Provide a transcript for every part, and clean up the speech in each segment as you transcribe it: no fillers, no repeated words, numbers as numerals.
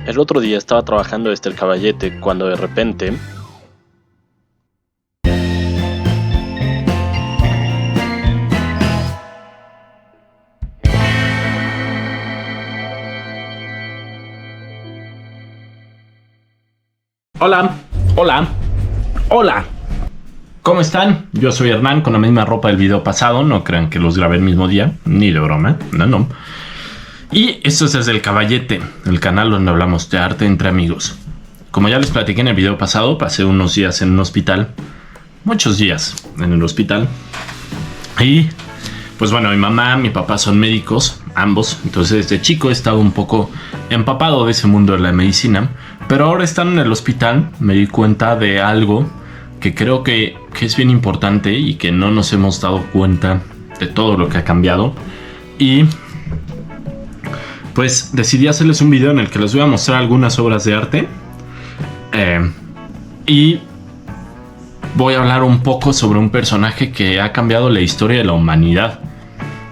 El otro día estaba trabajando desde el caballete cuando de repente... Hola, hola, hola. ¿Cómo están? Yo soy Hernán con la misma ropa del video pasado. No crean que los grabé el mismo día, ni de broma, no. Y esto es desde el Caballete, el canal donde hablamos de arte entre amigos. Como ya les platiqué en el video pasado, pasé unos días en un hospital. Muchos días en el hospital. Y pues bueno, mi mamá, mi papá son médicos, ambos. Entonces desde chico he estado un poco empapado de ese mundo de la medicina. Pero ahora estando en el hospital me di cuenta de algo que creo que es bien importante y que no nos hemos dado cuenta de todo lo que ha cambiado. Y pues decidí hacerles un video en el que les voy a mostrar algunas obras de arte. Y voy a hablar un poco sobre un personaje que ha cambiado la historia de la humanidad.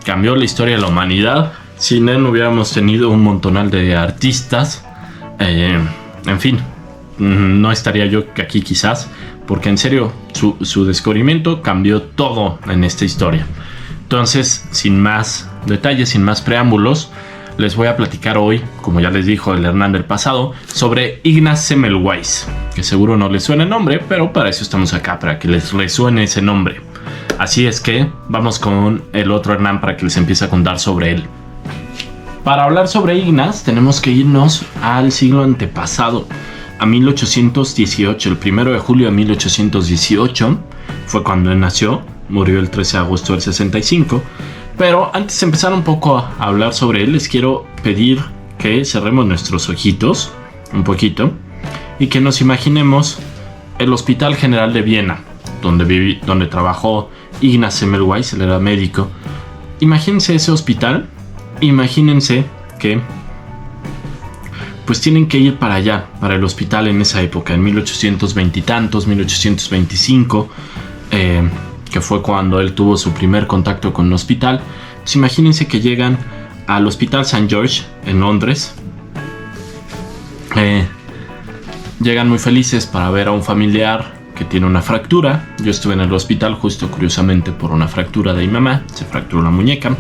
Cambió la historia de la humanidad. Sin él no hubiéramos tenido un montonal de artistas. En fin, no estaría yo aquí quizás, porque en serio, su descubrimiento cambió todo en esta historia. Entonces, sin más detalles, sin más preámbulos, les voy a platicar hoy, como ya les dijo el Hernán del pasado, sobre Ignaz Semmelweis, que seguro no les suena el nombre, pero para eso estamos acá, para que les resuene ese nombre. Así es que vamos con el otro Hernán para que les empiece a contar sobre él. Para hablar sobre Ignaz tenemos que irnos al siglo antepasado, a 1818. El 1 de julio de 1818 fue cuando él nació, murió el 13 de agosto del 65. Pero antes de empezar un poco a hablar sobre él, les quiero pedir que cerremos nuestros ojitos un poquito y que nos imaginemos el Hospital General de Viena, donde trabajó Ignaz Semmelweis, él era médico. Imagínense ese hospital. Imagínense que pues tienen que ir para allá, para el hospital en esa época, en 1820 y tantos, 1825, que fue cuando él tuvo su primer contacto con un hospital. Pues imagínense que llegan al Hospital St. George en Londres. Llegan muy felices para ver a un familiar que tiene una fractura. Yo estuve en el hospital justo curiosamente por una fractura de mi mamá, se fracturó la muñeca.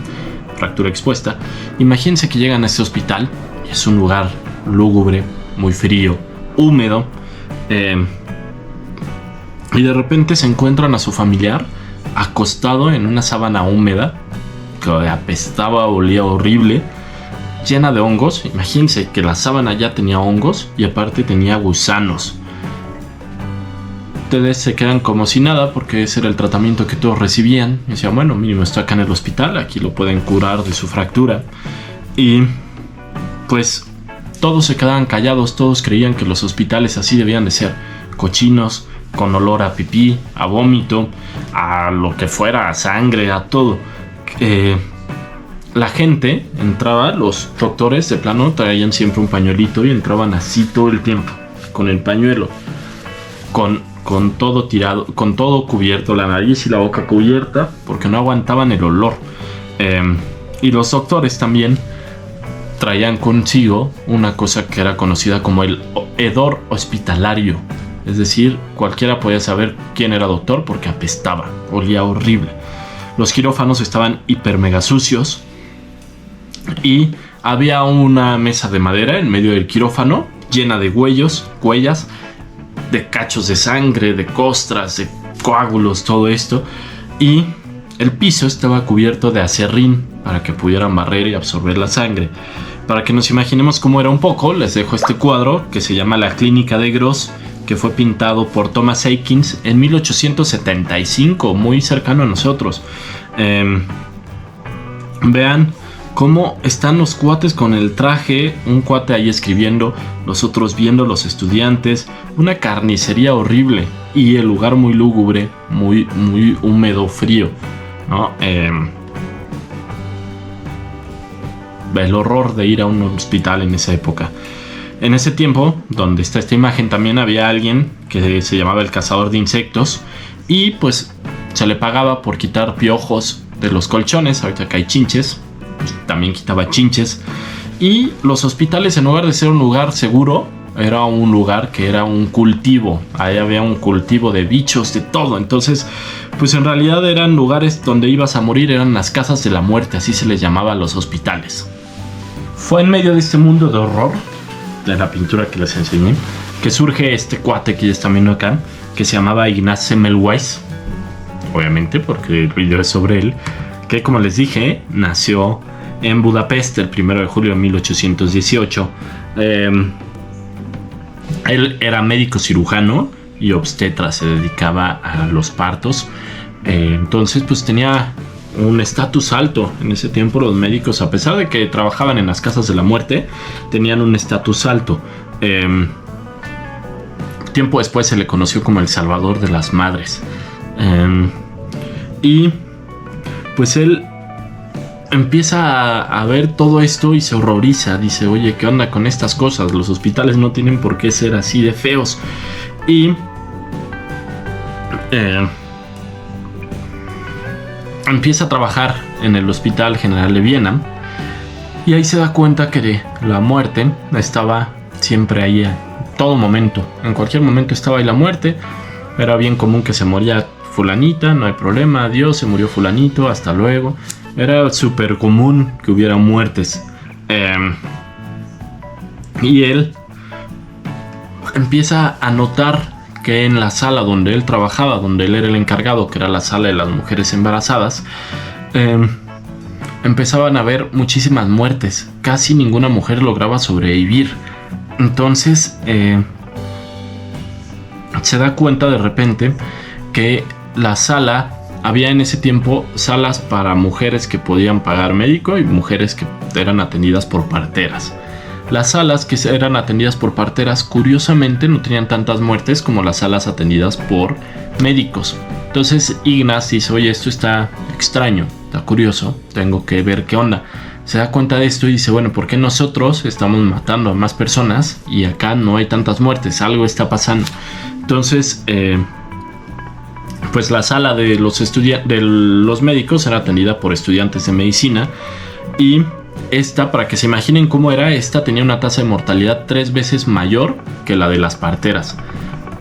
Fractura expuesta. Imagínense que llegan a este hospital. Es un lugar lúgubre, muy frío, húmedo. Y de repente se encuentran a su familiar acostado en una sábana húmeda que apestaba, olía horrible, llena de hongos. Imagínense que la sábana ya tenía hongos y aparte tenía gusanos. Ustedes se quedan como si nada porque ese era el tratamiento que todos recibían. Y decían, bueno, mínimo está acá en el hospital, aquí lo pueden curar de su fractura. Y pues todos se quedaban callados, todos creían que los hospitales así debían de ser, cochinos, con olor a pipí, a vómito, a lo que fuera, a sangre, a todo. La gente entraba, los doctores de plano traían siempre un pañuelito y entraban así todo el tiempo, con el pañuelo, con todo tirado, con todo cubierto, la nariz y la boca cubierta, porque no aguantaban el olor. Y los doctores también traían consigo una cosa que era conocida como el hedor hospitalario. Es decir, cualquiera podía saber quién era doctor porque apestaba, olía horrible. Los quirófanos estaban hiper mega sucios y había una mesa de madera en medio del quirófano llena de huellas, de cachos de sangre, de costras, de coágulos, todo esto. Y el piso estaba cubierto de acerrín para que pudieran barrer y absorber la sangre. Para que nos imaginemos cómo era un poco, les dejo este cuadro que se llama La Clínica de Gros, que fue pintado por Thomas Eakins en 1875, muy cercano a nosotros. Vean cómo están los cuates con el traje, un cuate ahí escribiendo, los otros viendo, los estudiantes, una carnicería horrible y el lugar muy lúgubre, muy húmedo, frío, ¿no? El horror de ir a un hospital en esa época. En ese tiempo, donde está esta imagen, también había alguien que se llamaba el cazador de insectos y pues se le pagaba por quitar piojos de los colchones. Ahorita que hay chinches, pues, también quitaba chinches. Y los hospitales, en lugar de ser un lugar seguro, era un lugar que era un cultivo. Ahí había un cultivo de bichos, de todo. Entonces, pues en realidad eran lugares donde ibas a morir, eran las casas de la muerte, así se les llamaba a los hospitales. Fue en medio de este mundo de horror, de la pintura que les enseñé, que surge este cuate que ya está viendo acá, que se llamaba Ignaz Semmelweis, obviamente porque el video es sobre él, que como les dije, nació en Budapest el 1 de julio de 1818. Él era médico cirujano y obstetra, se dedicaba a los partos. Entonces pues tenía un estatus alto. En ese tiempo los médicos, a pesar de que trabajaban en las casas de la muerte, tenían un estatus alto. Tiempo después se le conoció como el Salvador de las Madres. Y pues él empieza a ver todo esto y se horroriza. Dice, oye, ¿qué onda con estas cosas? Los hospitales no tienen por qué ser así de feos. Y empieza a trabajar en el Hospital General de Viena. Y ahí se da cuenta que la muerte estaba siempre ahí, en todo momento. En cualquier momento estaba ahí la muerte. Era bien común que se moría fulanita, no hay problema, adiós, se murió fulanito, hasta luego. Era súper común que hubiera muertes. Y él empieza a notar que en la sala donde él trabajaba, donde él era el encargado, que era la sala de las mujeres embarazadas, empezaban a haber muchísimas muertes. Casi ninguna mujer lograba sobrevivir. Entonces se da cuenta de repente que la sala, había en ese tiempo salas para mujeres que podían pagar médico y mujeres que eran atendidas por parteras. Las salas que eran atendidas por parteras, curiosamente, no tenían tantas muertes como las salas atendidas por médicos. Entonces Ignaz dice, oye, esto está extraño, está curioso, tengo que ver qué onda. Se da cuenta de esto y dice, bueno, ¿por qué nosotros estamos matando a más personas y acá no hay tantas muertes? Algo está pasando. Entonces, pues la sala de los médicos era atendida por estudiantes de medicina. Y esta, para que se imaginen cómo era, esta tenía una tasa de mortalidad 3 veces mayor que la de las parteras.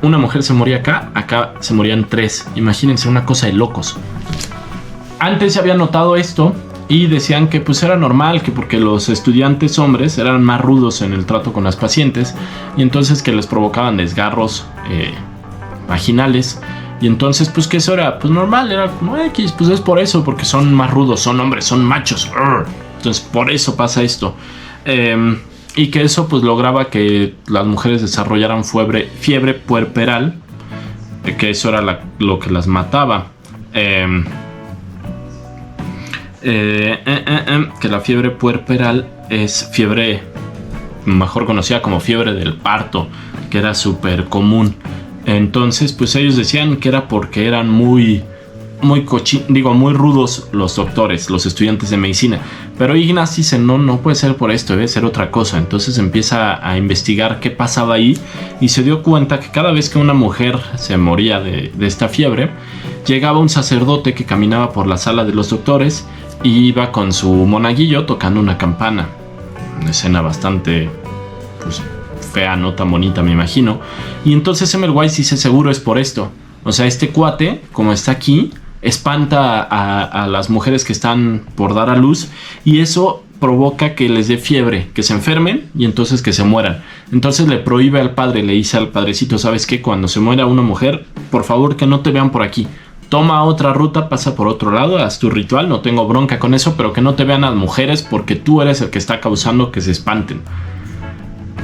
Una mujer se moría acá se morían 3. Imagínense, una cosa de locos. Antes se había notado esto y decían que pues era normal, que porque los estudiantes hombres eran más rudos en el trato con las pacientes y entonces que les provocaban desgarros vaginales. Y entonces, pues que eso era pues normal, era como X, pues es por eso, porque son más rudos, son hombres, son machos. Entonces, por eso pasa esto. Y que eso pues lograba que las mujeres desarrollaran fiebre puerperal, que eso era lo que las mataba. Que la fiebre puerperal es fiebre mejor conocida como fiebre del parto, que era súper común. Entonces, pues ellos decían que era porque eran muy rudos los doctores, los estudiantes de medicina. Pero Ignaz dice, no puede ser por esto, debe ser otra cosa. Entonces empieza a investigar qué pasaba ahí y se dio cuenta que cada vez que una mujer se moría de esta fiebre, llegaba un sacerdote que caminaba por la sala de los doctores y iba con su monaguillo tocando una campana. Una escena bastante, pues, fea, no tan bonita, me imagino. Y entonces Semmelweis dice, seguro es por esto. O sea, este cuate, como está aquí, espanta a las mujeres que están por dar a luz y eso provoca que les dé fiebre, que se enfermen y entonces que se mueran. Entonces le prohíbe al padre, le dice al padrecito, ¿sabes qué? Cuando se muera una mujer, por favor que no te vean por aquí. Toma otra ruta, pasa por otro lado, haz tu ritual, no tengo bronca con eso, pero que no te vean las mujeres porque tú eres el que está causando que se espanten.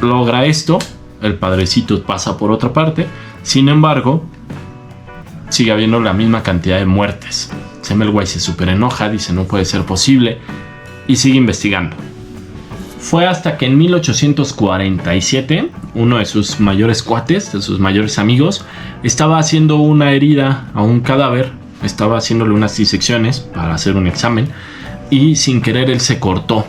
Logra esto, el padrecito pasa por otra parte, sin embargo, sigue habiendo la misma cantidad de muertes. Semmelweis se súper enoja, dice no puede ser posible y sigue investigando. Fue hasta que en 1847 uno de sus mayores cuates, de sus mayores amigos, estaba haciendo una herida a un cadáver, estaba haciéndole unas disecciones para hacer un examen y sin querer él se cortó.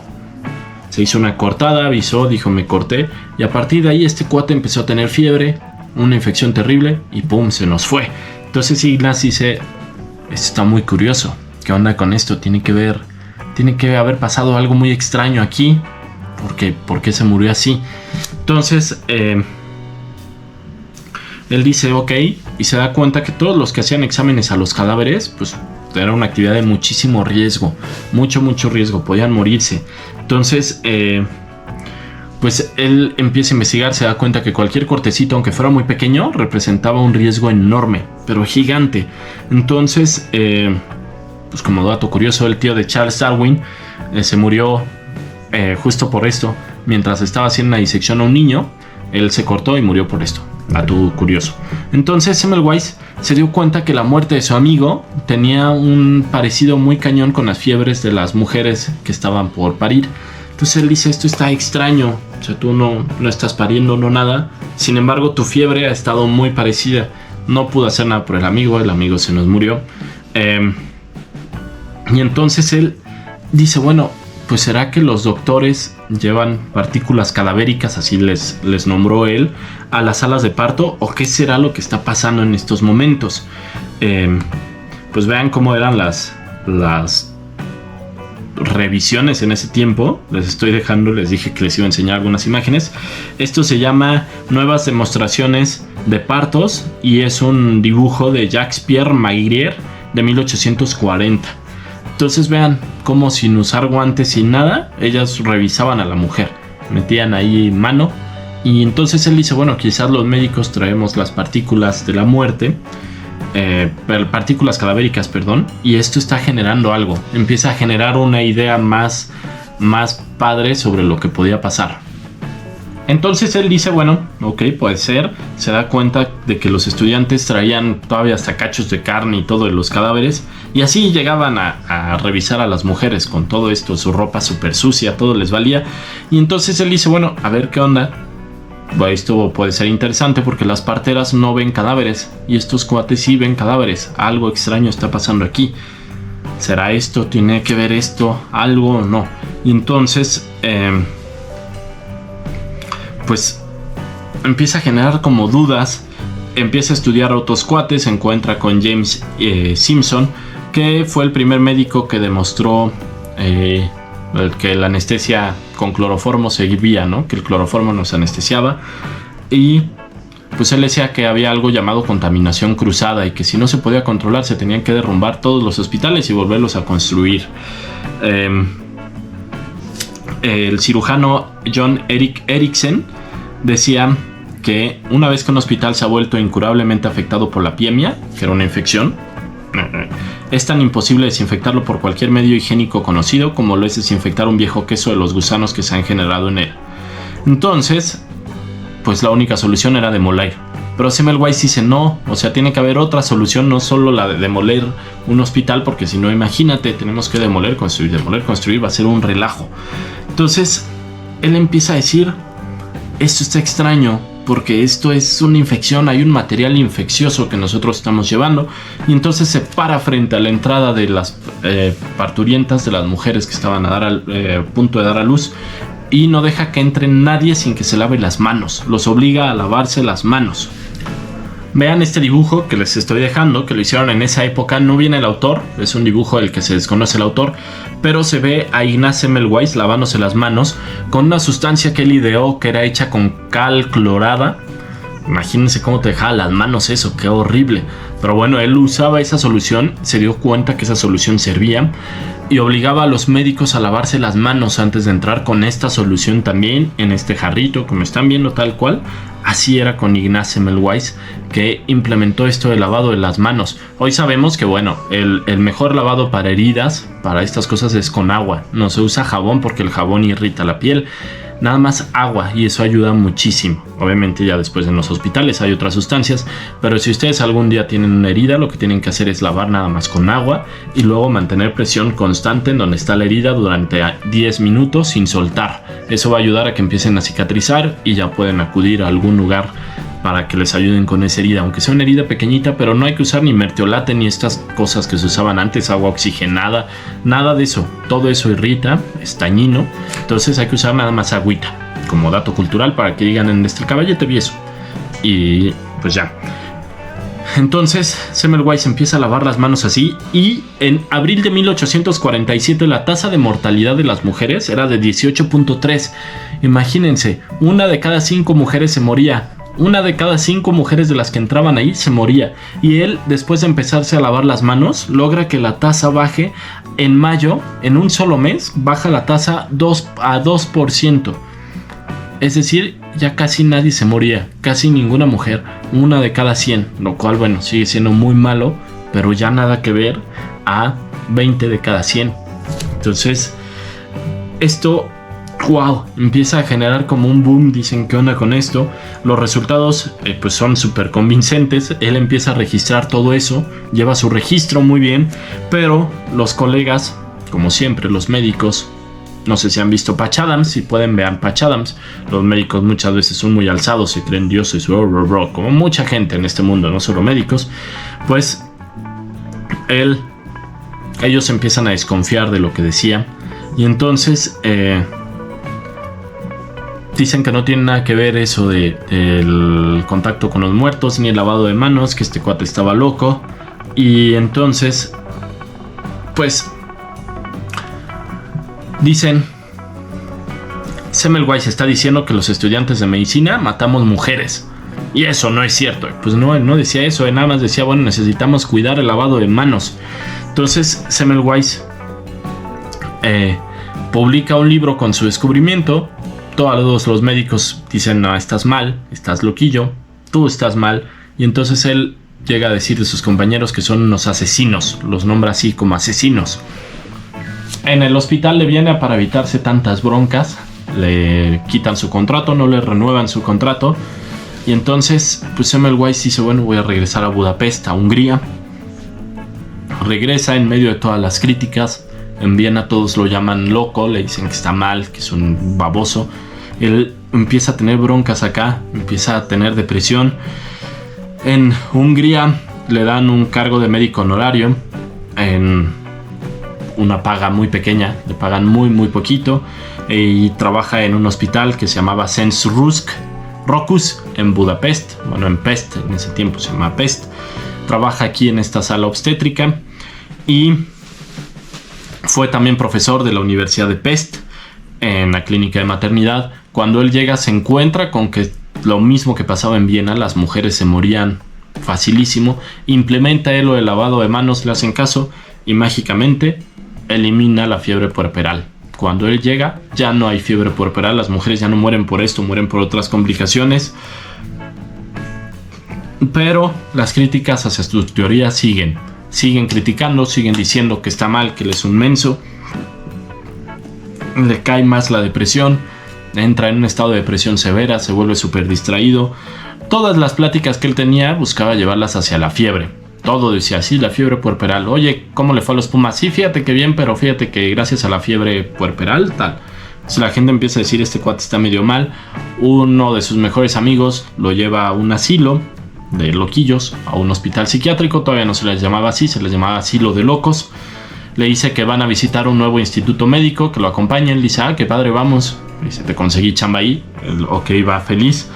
Se hizo una cortada, avisó, dijo me corté y a partir de ahí este cuate empezó a tener fiebre, una infección terrible y pum, se nos fue. Entonces Ignaz dice, esto está muy curioso, ¿qué onda con esto? Tiene que haber pasado algo muy extraño aquí. por qué se murió así. Entonces, él dice, ok, y se da cuenta que todos los que hacían exámenes a los cadáveres, pues era una actividad de muchísimo riesgo, mucho riesgo, podían morirse. Entonces, pues él empieza a investigar, se da cuenta que cualquier cortecito, aunque fuera muy pequeño, representaba un riesgo enorme, pero gigante. Entonces, pues como dato curioso, el tío de Charles Darwin se murió justo por esto. Mientras estaba haciendo una disección a un niño, él se cortó y murió por esto. Dato curioso. Entonces Semmelweis se dio cuenta que la muerte de su amigo tenía un parecido muy cañón con las fiebres de las mujeres que estaban por parir. Entonces él dice, esto está extraño, o sea, tú no estás pariendo, no nada. Sin embargo, tu fiebre ha estado muy parecida. No pudo hacer nada por el amigo se nos murió. Y entonces él dice, bueno, pues será que los doctores llevan partículas cadavéricas, así les nombró él, a las salas de parto, o qué será lo que está pasando en estos momentos. Pues vean cómo eran las revisiones en ese tiempo. Les dije que les iba a enseñar algunas imágenes. Esto se llama Nuevas demostraciones de partos y es un dibujo de Jacques-Pierre Maguire de 1840. Entonces vean cómo sin usar guantes, sin nada, ellas revisaban a la mujer, metían ahí mano, y entonces él dice, bueno, quizás los médicos traemos las partículas de la muerte, partículas cadavéricas, perdón, y esto está generando algo, empieza a generar una idea más padre sobre lo que podía pasar. Entonces él dice, bueno, ok, puede ser. Se da cuenta de que los estudiantes traían todavía hasta cachos de carne y todo de los cadáveres, y así llegaban a revisar a las mujeres con todo esto, su ropa súper sucia, todo les valía. Y entonces él dice, bueno, a ver qué onda. Bueno, esto puede ser interesante porque las parteras no ven cadáveres y estos cuates sí ven cadáveres. Algo extraño está pasando aquí. ¿Será esto? ¿Tiene que ver esto? ¿Algo o no? Y entonces pues empieza a generar como dudas, empieza a estudiar a otros cuates, se encuentra con James Simpson, que fue el primer médico que demostró que la anestesia con cloroformo servía, ¿no? Que el cloroformo nos anestesiaba, y pues él decía que había algo llamado contaminación cruzada y que si no se podía controlar se tenían que derrumbar todos los hospitales y volverlos a construir. El cirujano John Erickson decía que una vez que un hospital se ha vuelto incurablemente afectado por la piemia, que era una infección, es tan imposible desinfectarlo por cualquier medio higiénico conocido como lo es desinfectar un viejo queso de los gusanos que se han generado en él. Entonces, pues la única solución era demoler. Pero Semmelweis dice no, o sea, tiene que haber otra solución, no solo la de demoler un hospital, porque si no, imagínate, tenemos que demoler, construir, va a ser un relajo. Entonces, él empieza a decir, esto está extraño, porque esto es una infección, hay un material infeccioso que nosotros estamos llevando, y entonces se para frente a la entrada de las parturientas, de las mujeres que estaban a punto de dar a luz, y no deja que entre nadie sin que se lave las manos, los obliga a lavarse las manos. Vean este dibujo que les estoy dejando, que lo hicieron en esa época. No viene el autor, es un dibujo del que se desconoce el autor, pero se ve a Ignaz Semmelweis lavándose las manos con una sustancia que él ideó, que era hecha con cal clorada. Imagínense cómo te dejaba las manos eso, qué horrible. Pero bueno, él usaba esa solución, se dio cuenta que esa solución servía y obligaba a los médicos a lavarse las manos antes de entrar con esta solución también en este jarrito, como están viendo tal cual. Así era con Ignaz Semmelweis, que implementó esto de lavado de las manos. Hoy sabemos que bueno, el mejor lavado para heridas, para estas cosas, es con agua. No se usa jabón porque el jabón irrita la piel. Nada más agua, y eso ayuda muchísimo. Obviamente ya después en los hospitales hay otras sustancias, pero si ustedes algún día tienen una herida, lo que tienen que hacer es lavar nada más con agua y luego mantener presión constante en donde está la herida durante 10 minutos sin soltar. Eso va a ayudar a que empiecen a cicatrizar y ya pueden acudir a algún lugar para que les ayuden con esa herida, aunque sea una herida pequeñita. Pero no hay que usar ni mertiolate ni estas cosas que se usaban antes, agua oxigenada, nada de eso. Todo eso irrita, es dañino, entonces hay que usar nada más agüita, como dato cultural, para que digan en este caballete vi eso. Y pues ya. Entonces Semmelweis empieza a lavar las manos así, y en abril de 1847 la tasa de mortalidad de las mujeres era de 18.3. Imagínense, 1 de cada 5 mujeres se moría. 1 de cada 5 mujeres de las que entraban ahí se moría. Y él, después de empezarse a lavar las manos, logra que la tasa baje. En mayo, en un solo mes, baja la tasa 2%. Es decir, ya casi nadie se moría, casi ninguna mujer, 1 de cada 100, lo cual, bueno, sigue siendo muy malo, pero ya nada que ver a 20 de cada 100. Entonces, esto, wow, empieza a generar como un boom. Dicen, ¿qué onda con esto? Los resultados pues son súper convincentes. Él empieza a registrar todo eso, lleva su registro muy bien, pero los colegas, como siempre, los médicos, no sé si han visto Patch Adams, si pueden vean Patch Adams. Los médicos muchas veces son muy alzados, se creen dioses, como mucha gente en este mundo, no solo médicos. Pues ellos empiezan a desconfiar de lo que decía, y entonces dicen que no tiene nada que ver eso del contacto con los muertos ni el lavado de manos, que este cuate estaba loco. Y entonces, pues dicen, Semmelweis está diciendo que los estudiantes de medicina matamos mujeres, y eso no es cierto. Pues no, él no decía eso, él nada más decía, bueno, necesitamos cuidar el lavado de manos. Entonces Semmelweis publica un libro con su descubrimiento. Todos los médicos dicen, no, estás mal, estás loquillo, tú estás mal. Y entonces él llega a decir de sus compañeros que son unos asesinos, los nombra así como asesinos. En el hospital le viene, para evitarse tantas broncas, le quitan su contrato, no le renuevan su contrato. Y entonces pues Semmelweis dice, bueno, voy a regresar a Budapest, a Hungría. Regresa en medio de todas las críticas. En Viena todos lo llaman loco, le dicen que está mal, que es un baboso. Él empieza a tener broncas acá, empieza a tener depresión. En Hungría le dan un cargo de médico honorario en una paga muy pequeña, le pagan muy muy poquito, y trabaja en un hospital que se llamaba Szent Rokus en Budapest, bueno, en Pest, en ese tiempo se llama Pest. Trabaja aquí en esta sala obstétrica, y fue también profesor de la Universidad de Pest en la clínica de maternidad. Cuando él llega se encuentra con que lo mismo que pasaba en Viena, las mujeres se morían facilísimo. Implementa él lo del lavado de manos, le hacen caso, y mágicamente elimina la fiebre puerperal. Cuando él llega ya no hay fiebre puerperal, las mujeres ya no mueren por esto, mueren por otras complicaciones. Pero las críticas hacia su teoría siguen criticando, siguen diciendo que está mal, que él es un menso. Le cae más la depresión, entra en un estado de depresión severa, se vuelve súper distraído. Todas las pláticas que él tenía buscaba llevarlas hacia la fiebre. Todo decía así, la fiebre puerperal. Oye, ¿cómo le fue a los Pumas? Sí, fíjate que bien, pero fíjate que gracias a la fiebre puerperal, tal. Entonces la gente empieza a decir, este cuate está medio mal. Uno de sus mejores amigos lo lleva a un asilo de loquillos, a un hospital psiquiátrico. Todavía no se les llamaba así, se les llamaba asilo de locos. Le dice que van a visitar un nuevo instituto médico, que lo acompañen. Le dice, qué padre, vamos. Le dice, te conseguí chamba ahí. Ok, va feliz.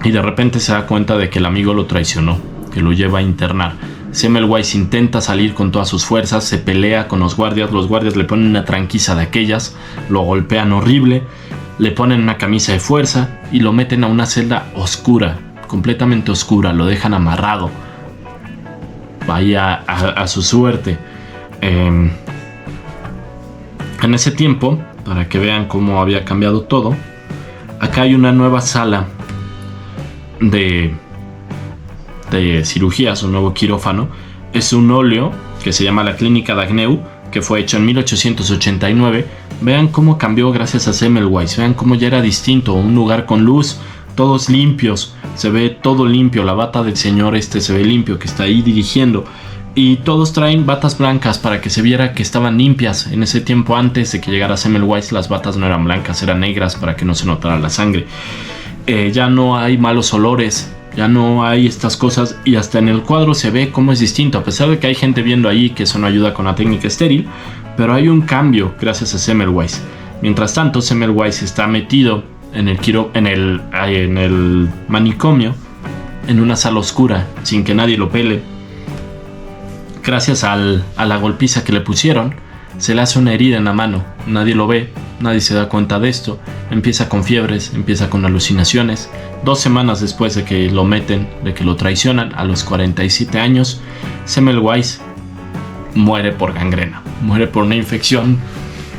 Y de repente se da cuenta de que el amigo lo traicionó, que lo lleva a internar. Semmelweis intenta salir con todas sus fuerzas, se pelea con los guardias le ponen una tranquiza de aquellas, lo golpean horrible, le ponen una camisa de fuerza y lo meten a una celda oscura, completamente oscura, lo dejan amarrado. Vaya a su suerte. En ese tiempo, para que vean cómo había cambiado todo, acá hay una nueva sala de cirugías, un nuevo quirófano. Es un óleo que se llama la Clínica Dagneu, que fue hecho en 1889. Vean cómo cambió gracias a Semmelweis, vean cómo ya era distinto, un lugar con luz, todos limpios, se ve todo limpio, la bata del señor se ve limpio, que está ahí dirigiendo, y todos traen batas blancas para que se viera que estaban limpias. En ese tiempo, antes de que llegara Semmelweis, las batas no eran blancas, eran negras para que no se notara la sangre. Ya no hay malos olores, ya no hay estas cosas, y hasta en el cuadro se ve cómo es distinto, a pesar de que hay gente viendo ahí que eso no ayuda con la técnica estéril, pero hay un cambio gracias a Semmelweis. Mientras tanto, Semmelweis está metido en el manicomio en una sala oscura, sin que nadie lo pele. Gracias a la golpiza que le pusieron, se le hace una herida en la mano. Nadie lo ve, nadie se da cuenta de esto. Empieza con fiebres, empieza con alucinaciones. 2 semanas después de que lo meten, de que lo traicionan, a los 47 años, Semmelweis muere por gangrena. Muere por una infección,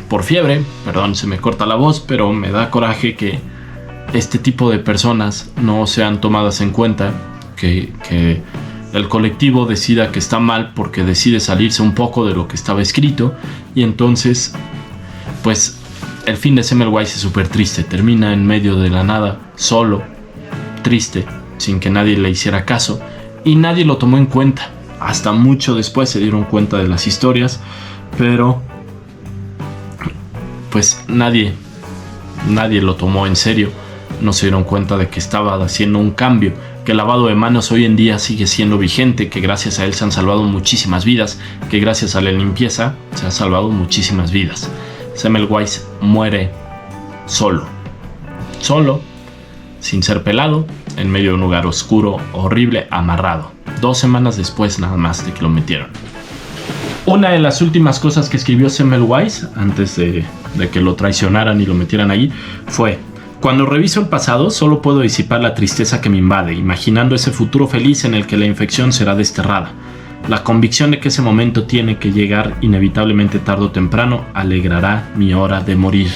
por fiebre. Perdón, se me corta la voz, pero me da coraje que este tipo de personas no sean tomadas en cuenta, que el colectivo decida que está mal porque decide salirse un poco de lo que estaba escrito, y entonces pues el fin de Semmelweis es súper triste. Termina en medio de la nada, solo, triste, sin que nadie le hiciera caso, y nadie lo tomó en cuenta. Hasta mucho después se dieron cuenta de las historias, pero pues nadie lo tomó en serio. No se dieron cuenta de que estaba haciendo un cambio, que el lavado de manos hoy en día sigue siendo vigente, que gracias a él se han salvado muchísimas vidas, que gracias a la limpieza se han salvado muchísimas vidas. Semmelweis muere solo, sin ser pelado, en medio de un lugar oscuro, horrible, amarrado. 2 semanas después nada más de que lo metieron. Una de las últimas cosas que escribió Semmelweis antes de que lo traicionaran y lo metieran allí fue: cuando reviso el pasado, solo puedo disipar la tristeza que me invade, imaginando ese futuro feliz en el que la infección será desterrada. La convicción de que ese momento tiene que llegar inevitablemente tarde o temprano alegrará mi hora de morir.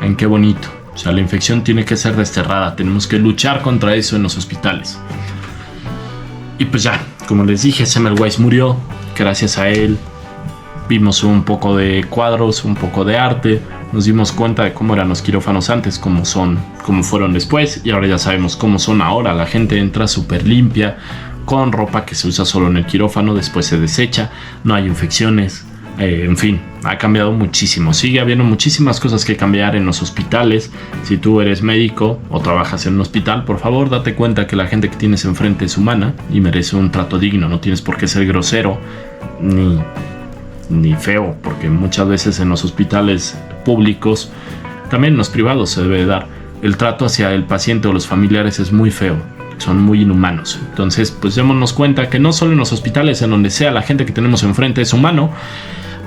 ¿En qué bonito? O sea, la infección tiene que ser desterrada. Tenemos que luchar contra eso en los hospitales. Y pues ya, como les dije, Semmelweis murió. Gracias a él vimos un poco de cuadros, un poco de arte. Nos dimos cuenta de cómo eran los quirófanos antes, cómo fueron después, y ahora ya sabemos cómo son ahora. La gente entra súper limpia, con ropa que se usa solo en el quirófano, después se desecha, no hay infecciones. En fin, ha cambiado muchísimo. Sigue habiendo muchísimas cosas que cambiar en los hospitales. Si tú eres médico o trabajas en un hospital, por favor date cuenta que la gente que tienes enfrente es humana y merece un trato digno. No tienes por qué ser grosero ni feo, porque muchas veces en los hospitales públicos, también en los privados, se debe dar. El trato hacia el paciente o los familiares es muy feo, son muy inhumanos. Entonces pues démonos cuenta que no solo en los hospitales, en donde sea, la gente que tenemos enfrente es humano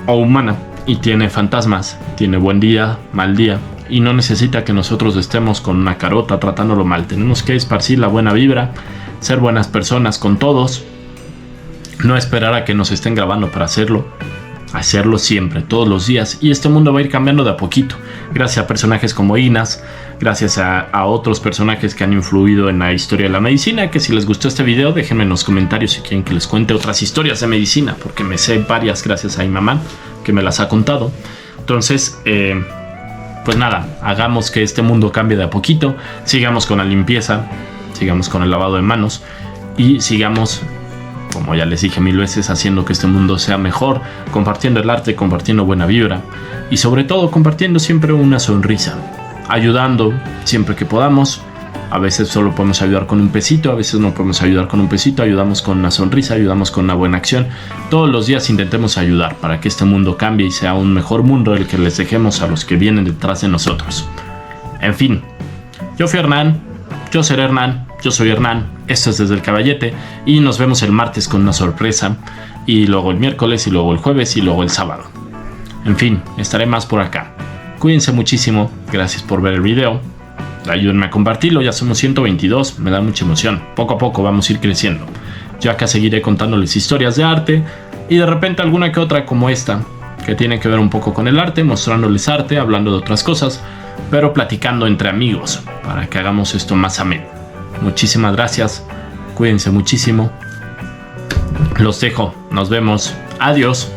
o humana y tiene fantasmas, tiene buen día, mal día, y no necesita que nosotros estemos con una carota tratándolo mal. Tenemos que esparcir la buena vibra, ser buenas personas con todos, no esperar a que nos estén grabando para hacerlo siempre, todos los días, y este mundo va a ir cambiando de a poquito, gracias a personajes como Ignas, gracias a otros personajes que han influido en la historia de la medicina. Que si les gustó este video, déjenme en los comentarios si quieren que les cuente otras historias de medicina, porque me sé varias gracias a mi mamá, que me las ha contado. Entonces, pues nada, hagamos que este mundo cambie de a poquito, sigamos con la limpieza, sigamos con el lavado de manos, y sigamos, como ya les dije 1000 veces, haciendo que este mundo sea mejor, compartiendo el arte, compartiendo buena vibra, y sobre todo compartiendo siempre una sonrisa, ayudando siempre que podamos. A veces solo podemos ayudar con un pesito, a veces no podemos ayudar con un pesito, ayudamos con una sonrisa, ayudamos con una buena acción. Todos los días intentemos ayudar para que este mundo cambie y sea un mejor mundo el que les dejemos a los que vienen detrás de nosotros. En fin, yo fui Hernán, yo seré Hernán, yo soy Hernán, esto es Desde el Caballete, y nos vemos el martes con una sorpresa, y luego el miércoles, y luego el jueves, y luego el sábado. En fin, estaré más por acá. Cuídense muchísimo, gracias por ver el video, ayúdenme a compartirlo, ya somos 122, me da mucha emoción. Poco a poco vamos a ir creciendo. Yo acá seguiré contándoles historias de arte, y de repente alguna que otra como esta, que tiene que ver un poco con el arte, mostrándoles arte, hablando de otras cosas, pero platicando entre amigos, para que hagamos esto más ameno. Muchísimas gracias, cuídense muchísimo, los dejo, nos vemos, adiós.